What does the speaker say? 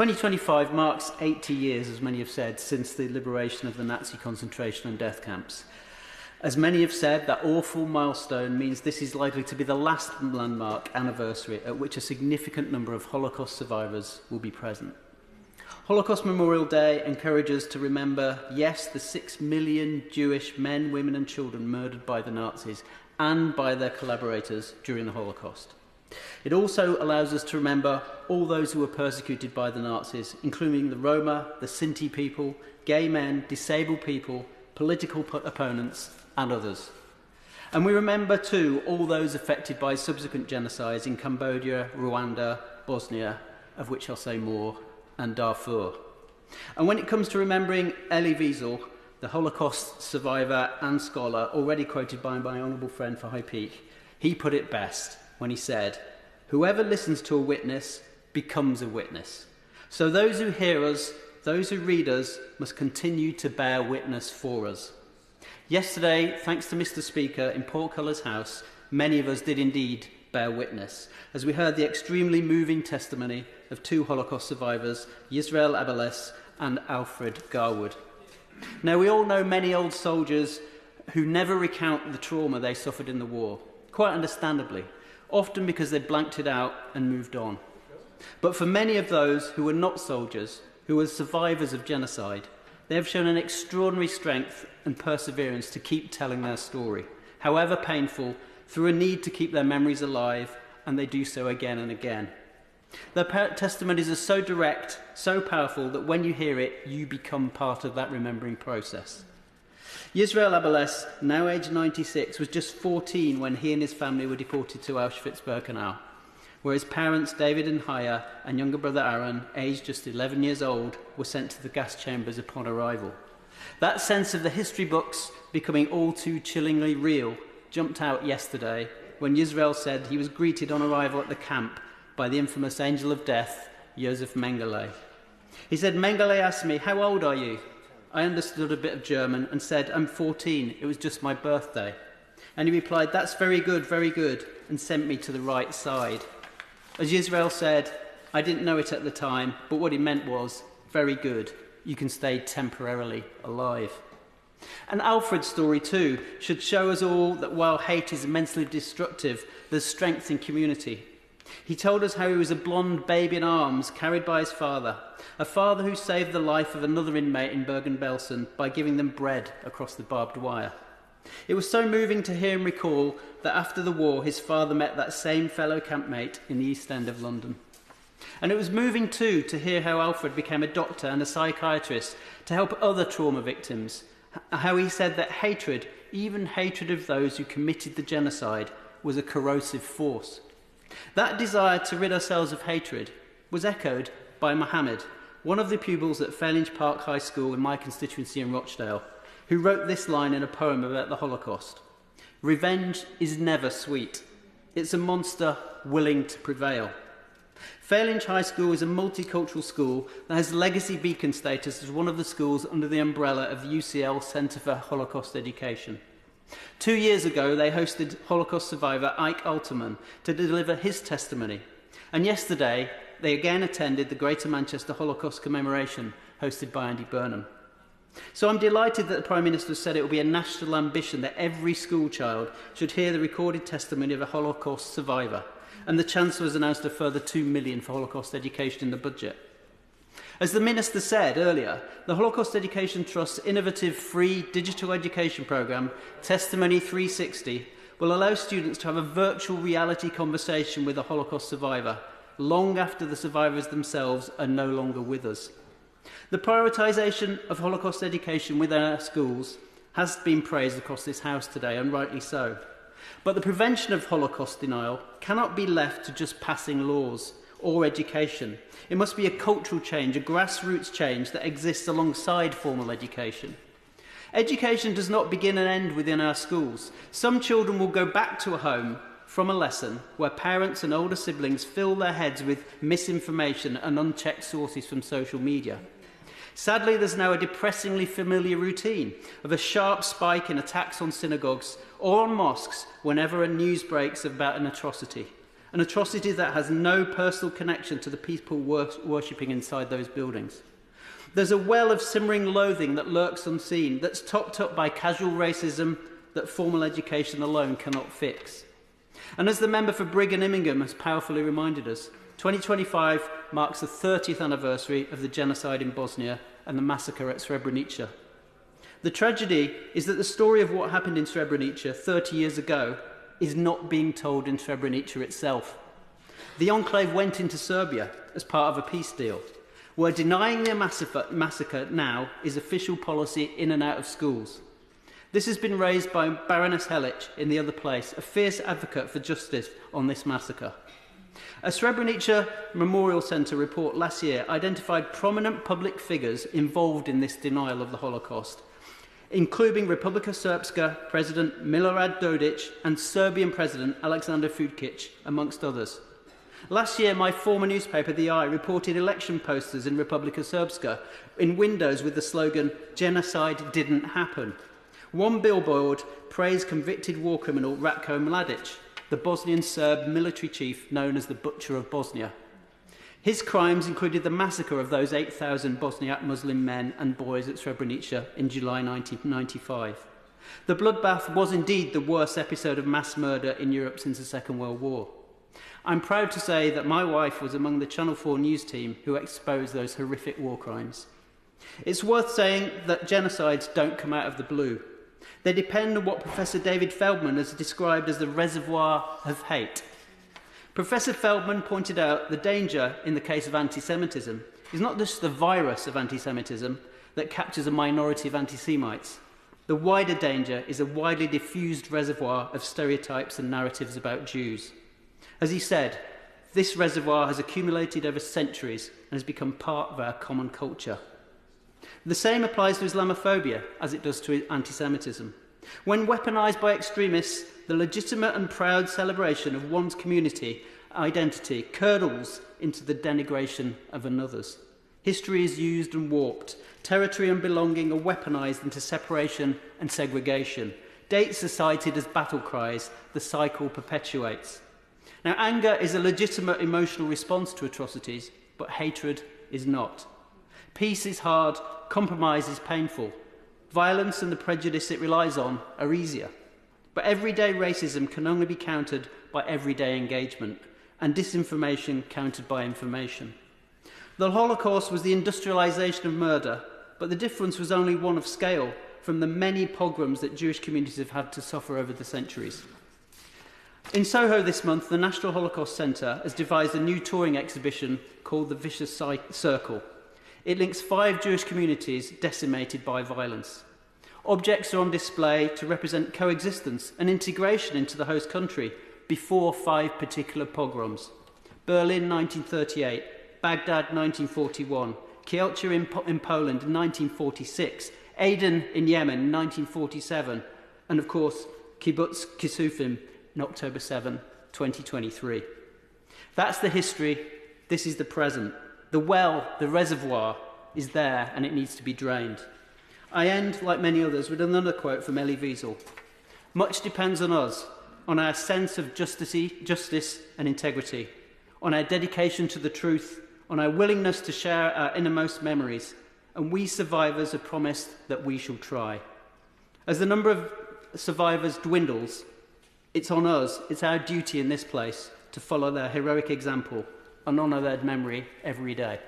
2025 marks 80 years, as many have said, since the liberation of the Nazi concentration and death camps. As many have said, that awful milestone means this is likely to be the last landmark anniversary at which a significant number of Holocaust survivors will be present. Holocaust Memorial Day encourages us to remember, yes, the 6 million Jewish men, women and children murdered by the Nazis and by their collaborators during the Holocaust. It also allows us to remember all those who were persecuted by the Nazis, including the Roma, the Sinti people, gay men, disabled people, political opponents and others. And we remember too all those affected by subsequent genocides in Cambodia, Rwanda, Bosnia, of which I'll say more, and Darfur. And when it comes to remembering Elie Wiesel, the Holocaust survivor and scholar, already quoted by my honourable friend for High Peak, he put it best when he said, "Whoever listens to a witness becomes a witness. So those who hear us, those who read us, must continue to bear witness for us." Yesterday, thanks to Mr. Speaker in Portcullis House, many of us did indeed bear witness, as we heard the extremely moving testimony of 2 Holocaust survivors, Yisrael Abelès and Alfred Garwood. Now, we all know many old soldiers who never recount the trauma they suffered in the war, quite understandably, often because they blanked it out and moved on. But for many of those who were not soldiers, who were survivors of genocide, they have shown an extraordinary strength and perseverance to keep telling their story, however painful, through a need to keep their memories alive, and they do so again and again. Their testimonies are so direct, so powerful, that when you hear it, you become part of that remembering process. Yisrael Abelès, now aged 96, was just 14 when he and his family were deported to Auschwitz-Birkenau, where his parents, David and Haya, and younger brother Aaron, aged just 11 years old, were sent to the gas chambers upon arrival. That sense of the history books becoming all too chillingly real jumped out yesterday when Yisrael said he was greeted on arrival at the camp by the infamous angel of death, Josef Mengele. He said, "Mengele asked me, 'How old are you?' I understood a bit of German and said, 'I'm 14, it was just my birthday.' And he replied, 'That's very good,' and sent me to the right side. As Yisrael said, 'I didn't know it at the time, but what he meant was, very good, you can stay temporarily alive.' And Alfred's story too should show us all that while hate is immensely destructive, there's strength in community. He told us how he was a blonde babe in arms carried by his father, a father who saved the life of another inmate in Bergen-Belsen by giving them bread across the barbed wire. It was so moving to hear him recall that after the war his father met that same fellow campmate in the East End of London. And it was moving too to hear how Alfred became a doctor and a psychiatrist to help other trauma victims, how he said that hatred, even hatred of those who committed the genocide, was a corrosive force. That desire to rid ourselves of hatred was echoed by Mohammed, one of the pupils at Failinge Park High School in my constituency in Rochdale, who wrote this line in a poem about the Holocaust. "Revenge is never sweet. It's a monster willing to prevail." Failinge High School is a multicultural school that has legacy beacon status as one of the schools under the umbrella of the UCL Centre for Holocaust Education. 2 years ago, they hosted Holocaust survivor Ike Alterman to deliver his testimony. And yesterday, they again attended the Greater Manchester Holocaust Commemoration hosted by Andy Burnham. So I'm delighted that the Prime Minister said it will be a national ambition that every school child should hear the recorded testimony of a Holocaust survivor. And the Chancellor has announced a further £2 million for Holocaust education in the budget. As the Minister said earlier, the Holocaust Education Trust's innovative free digital education programme, Testimony 360, will allow students to have a virtual reality conversation with a Holocaust survivor, long after the survivors themselves are no longer with us. The prioritisation of Holocaust education within our schools has been praised across this House today, and rightly so. But the prevention of Holocaust denial cannot be left to just passing laws or education. It must be a cultural change, a grassroots change that exists alongside formal education. Education does not begin and end within our schools. Some children will go back to a home from a lesson where parents and older siblings fill their heads with misinformation and unchecked sources from social media. Sadly, there's now a depressingly familiar routine of a sharp spike in attacks on synagogues or on mosques whenever a news breaks about an atrocity. an atrocity that has no personal connection to the people worshipping inside those buildings. There's a well of simmering loathing that lurks unseen, that's topped up by casual racism that formal education alone cannot fix. And as the member for Brigg and Immingham has powerfully reminded us, 2025 marks the 30th anniversary of the genocide in Bosnia and the massacre at Srebrenica. The tragedy is that the story of what happened in Srebrenica 30 years ago is not being told in Srebrenica itself. The enclave went into Serbia as part of a peace deal, where denying the massacre now is official policy in and out of schools. This has been raised by Baroness Helic in The Other Place, a fierce advocate for justice on this massacre. A Srebrenica Memorial Centre report last year identified prominent public figures involved in this denial of the Holocaust, including Republika Srpska President Milorad Dodik and Serbian President Aleksandar Vučić, amongst others. Last year, my former newspaper, The Eye, reported election posters in Republika Srpska in windows with the slogan, "Genocide didn't happen." One billboard praised convicted war criminal Ratko Mladic, the Bosnian Serb military chief known as the Butcher of Bosnia. His crimes included the massacre of those 8,000 Bosniak Muslim men and boys at Srebrenica in July 1995. The bloodbath was indeed the worst episode of mass murder in Europe since the Second World War. I'm proud to say that my wife was among the Channel 4 news team who exposed those horrific war crimes. It's worth saying that genocides don't come out of the blue. They depend on what Professor David Feldman has described as the reservoir of hate. Professor Feldman pointed out the danger in the case of anti-Semitism is not just the virus of anti-Semitism that captures a minority of anti-Semites. The wider danger is a widely diffused reservoir of stereotypes and narratives about Jews. As he said, this reservoir has accumulated over centuries and has become part of our common culture. The same applies to Islamophobia as it does to anti-Semitism. When weaponised by extremists, the legitimate and proud celebration of one's community identity curdles into the denigration of another's. History is used and warped. Territory and belonging are weaponised into separation and segregation. Dates are cited as battle cries. The cycle perpetuates. Now, anger is a legitimate emotional response to atrocities, but hatred is not. Peace is hard, compromise is painful. Violence and the prejudice it relies on are easier. But everyday racism can only be countered by everyday engagement, and disinformation countered by information. The Holocaust was the industrialisation of murder, but the difference was only one of scale from the many pogroms that Jewish communities have had to suffer over the centuries. In Soho this month, the National Holocaust Centre has devised a new touring exhibition called The Vicious Circle. It links 5 Jewish communities decimated by violence. Objects are on display to represent coexistence and integration into the host country before 5 particular pogroms. Berlin 1938, Baghdad 1941, Kielce in Poland 1946, Aden in Yemen 1947, and of course Kibbutz Kisufim in October 7, 2023. That's the history, this is the present. The well, the reservoir, is there and it needs to be drained. I end, like many others, with another quote from Elie Wiesel. Much depends on us, on our sense of justice and integrity, on our dedication to the truth, on our willingness to share our innermost memories, and we survivors are promised that we shall try. As the number of survivors dwindles, it's on us, it's our duty in this place to follow their heroic example and honour their memory every day.